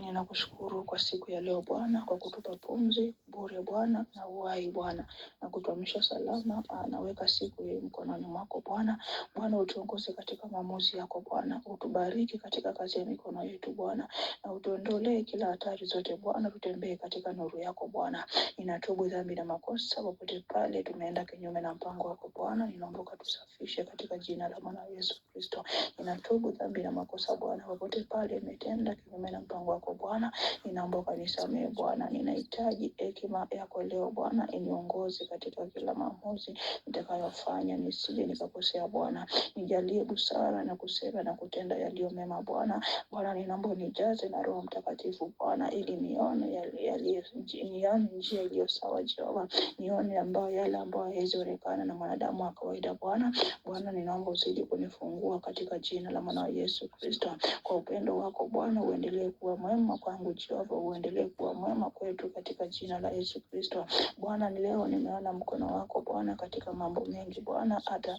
ninakushukuru kwa siku ya leo Bwana, kwa kutupa pumzi bure Bwana na uhai Bwana, na kutuamsha salama. Naweka siku hii mkononi mwako Bwana. Bwana, utuongoze katika maamuzi yako Bwana, utubariki katika kazi ya mikono yetu Bwana, na utuondolee kila hatari zote Bwana, tutembee katika nuru yako Bwana. Ninatubu dhambi na makosa popote pale tumeenda kinyume na mpango wako Bwana, ninaomba tusafishe katika jina la Bwana Yesu Kristo. Ninatubu dhambi na makosa Bwana, popote pale nimetenda kinyume na mpango wako Bwana, ninaomba unisamehe Bwana. Ninahitaji hekima yako leo Bwana, iniongoze katika kila maamuzi nitakayofanya, nisije nikakosea Bwana. Nijalie busara na kusema na kutenda yaliyo mema Bwana. Bwana, ninaomba unijaze na Roho Mtakatifu Bwana, ili nione njia iliyo sawa Jehova, nione yale ambayo hayaonekana na mwanadamu wa kawaida Bwana. Bwana, ninaomba uzidi kunifungua katika jina la Mwana Yesu Kristo. Kwa upendo wako Bwana, uendelee kuwa mwema kwangu Jehova, uendelee kuwa mwema kwetu katika jina la Yesu Kristo. Bwana, leo nimeona mkono wako Bwana katika mambo mengi Bwana, hata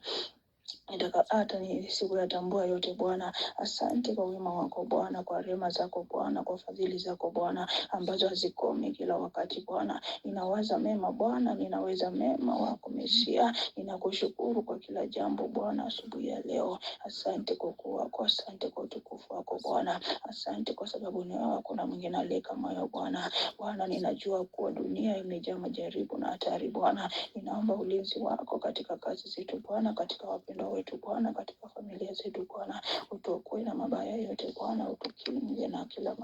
sikuyatambua yote Bwana. Asante kwa wema wako Bwana, kwa rehema zako Bwana, kwa fadhili zako Bwana ambazo hazikomi kila wakati Bwana. Ninawaza mema Bwana, ninaweza mema wako Mesia. Ninakushukuru kwa kila jambo Bwana asubuhi ya leo. Asante kwa ukuu wako, asante kwa utukufu wako Bwana. Asante kwa sababu ni wewe, hakuna mwingine aliye kama wewe Bwana. Bwana, ninajua kuwa dunia imejaa majaribu na hatari Bwana. Ninaomba ulinzi wako katika kazi zetu Bwana, katika wapendwa wetu Bwana, katika familia zetu Bwana. Utuokoe na mabaya yote Bwana, utukinge na kila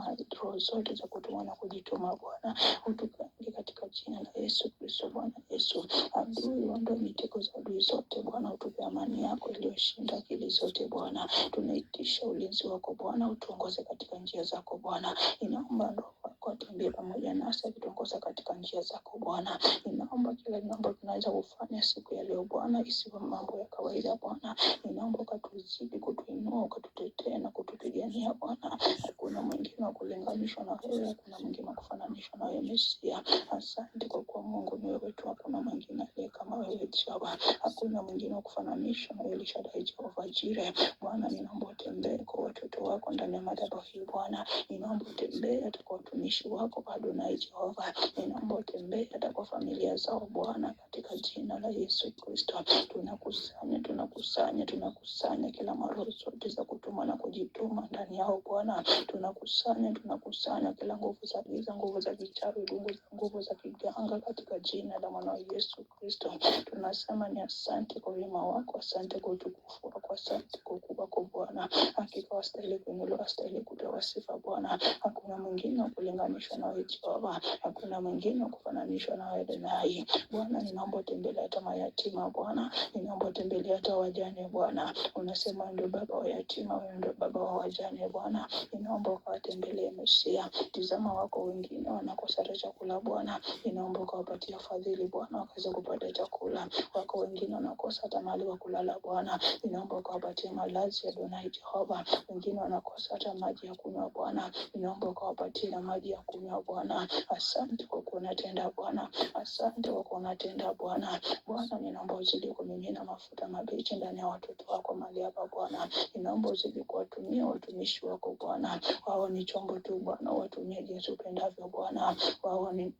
roho zote za kutuma na kujituma Bwana. Utukinge katika jina la Yesu Kristo. Bwana Yesu, adui ondoa mitego za adui zote Bwana, utupe amani yako iliyoshinda akili zote Bwana. Tunaitisha ulinzi wako Bwana, utuongoze katika njia zako Bwana. Ninaomba Roho wako atembee pamoja nasi, kutuongoza katika njia zako Bwana. Ninaomba kila jambo tunaweza kufanya siku ya leo Bwana isiwe mambo ya kawaida Bwana. Ninaomba ukatuzidi kutuinua, ukatutetea na kutupigania Bwana. Hakuna mwingine wa kulinganishwa na wewe, hakuna mwingine wa kufananishwa na wewe Mesia. Asante kwa kuwa Mungu ni wewe tu, hakuna mwingine aliye kama wewe Jehova. Hakuna mwingine wa kufananishwa na wewe El Shaddai Jehova Jireh. Bwana, ninaomba utembee kwa watoto wako ndani ya madhabahu hii Bwana. Ninaomba utembee hata kwa watumishi wako Adonai Jehova. Ninaomba utembee hata kwa familia zao Bwana, katika jina la Yesu Kristo. Tunakusanya kila maroho zote za kutuma na kujituma ndani yao Bwana. Tunakusanya kila nguvu za giza, nguvu za vichawi, nguvu za kiganga katika jina la Mwana Yesu Kristo. Tunasema ni asante kwa wema wako, asante kwa utukufu wako, asante kwa ukuu wako Bwana. Hakika wastahili kuinuliwa, wastahili kupewa sifa Bwana. Hakuna mwingine wa kulinganishwa na wewe Jehova. Hakuna mwingine wa kufananishwa na wewe Adonai. Bwana, ninaomba utembelea hata mayatima Bwana. Ninaomba utembelea hata wajane Bwana. Unasema ndio baba wa yatima, wewe ndio baba wa wajane Bwana. Ninaomba ukawatembelee Mesia. Tizama wako wengine wanakosa chakula Bwana. Ninaomba ukawapatie fadhili Bwana, wakaweza kupata chakula. Wako wengine wanakosa hata mahali wa kulala Bwana. Ninaomba ukawapatie malazi ya Adonai Jehova. Wengine wanakosa hata maji ya kunywa Bwana. Ninaomba ukawapatie na maji ya kunywa Bwana. Asante kwa kuwa unatenda Bwana. Asante kwa kuwa unatenda Bwana. Bwana, ninaomba uzidi kumimina mafuta mabichi ndani ya watoto wako mahali hapa Bwana. Ninaomba uzidi kuwatumia watumishi wako Bwana. Wao ni chombo tu Bwana, watumie jinsi upendavyo Bwana. Wao ni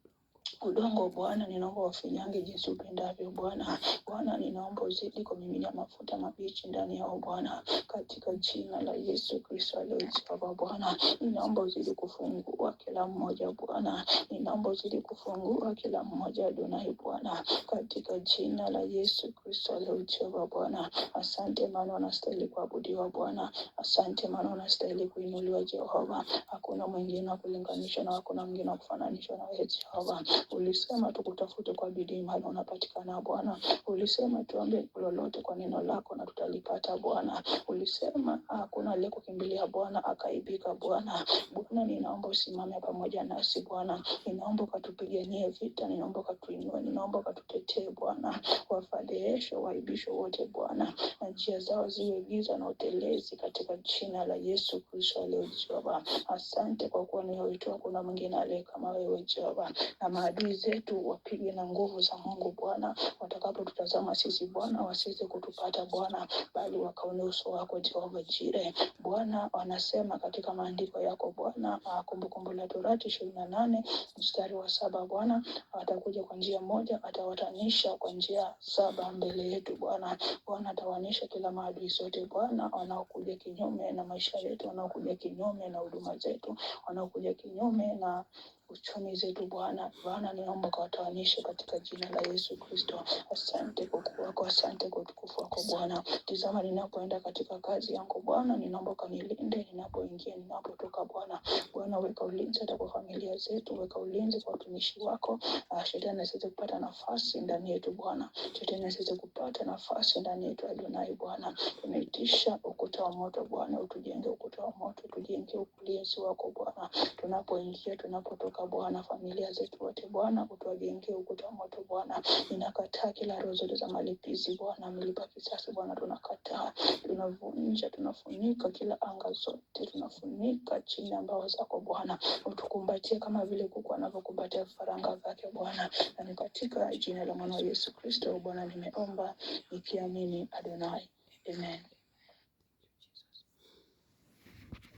udongo Bwana, ninaomba wafinyange jinsi upendavyo Bwana. Bwana, ninaomba uzidi kumiminia mafuta mabichi ndani yao Bwana, katika jina la Yesu Kristo aliyejipa Bwana. Ninaomba uzidi kufungua kila mmoja Bwana. Ninaomba uzidi kufungua kila mmoja Adonai Bwana, katika jina la Yesu Kristo aliyejipa Bwana. Asante maana unastahili kuabudiwa Bwana. Asante maana unastahili kuinuliwa Jehova. Hakuna mwingine wa kulinganisha na hakuna mwingine wa kufananishwa na wewe Jehova. Ulisema tukutafute kwa bidii mahali unapatikana Bwana. Ulisema tuombe lolote kwa neno lako na tutalipata Bwana. Ulisema hakuna aliyekukimbilia Bwana akaibika Bwana. Bwana, ninaomba usimame pamoja nasi Bwana. Ninaomba ukatupiganie vita, ninaomba ukatuinue, ninaomba ukatutetee Bwana. Wafadhaishwe, waibishwe wote Bwana, na njia zao ziwe giza na utelezi katika jina la Yesu Kristo aliye Jehova. Asante kwa kuwa ni wewe tu, hakuna mwingine aliye kama wewe Jehova. Na maadui zetu wapige na nguvu za Mungu Bwana, watakapotutazama sisi Bwana wasiweze kutupata Bwana, bali wakaone uso wako Jehova Jire. Bwana wanasema katika maandiko yako Bwana, Kumbukumbu la Torati 28 mstari wa 7 Bwana, atakuja kwa njia moja, atawatanisha kwa njia 7 mbele yetu Bwana. Bwana atawanisha kila maadui zote Bwana, wanaokuja kinyume na maisha yetu, wanaokuja kinyume na huduma zetu, wanaokuja kinyume na uchumi zetu Bwana. Bwana niomba kawatawanishe katika jina la Yesu Kristo. Asante kwa ukuu wako, asante kwa utukufu wako Bwana. Tazama ninapoenda katika kazi yangu Bwana, ninaomba kanilinde ninapoingia, ninapotoka Bwana. Bwana weka ulinzi hata kwa familia zetu, weka ulinzi kwa watumishi wako. Shetani asiweze kupata nafasi ndani yetu Bwana. Shetani asiweze kupata nafasi ndani yetu Adonai Bwana. Tunaitisha ukuta wa moto Bwana, utujenge ukuta wa moto, tujenge ulinzi wako Bwana. Tunapoingia, tunapotoka Bwana, familia zetu wote Bwana, utujenge ukuta wa moto Bwana. Ninakataa kila roho zote za malipizi Bwana, mlipa kisasi Bwana, tunakataa, tunavunja, tunafunika kila anga zote, tunafunika chini ya mbawa zako Bwana. Utukumbatie kama vile kuku anavyokumbatia vifaranga vyake Bwana. Na ni katika jina la mwana wa Yesu Kristo Bwana nimeomba nikiamini Adonai. Amen.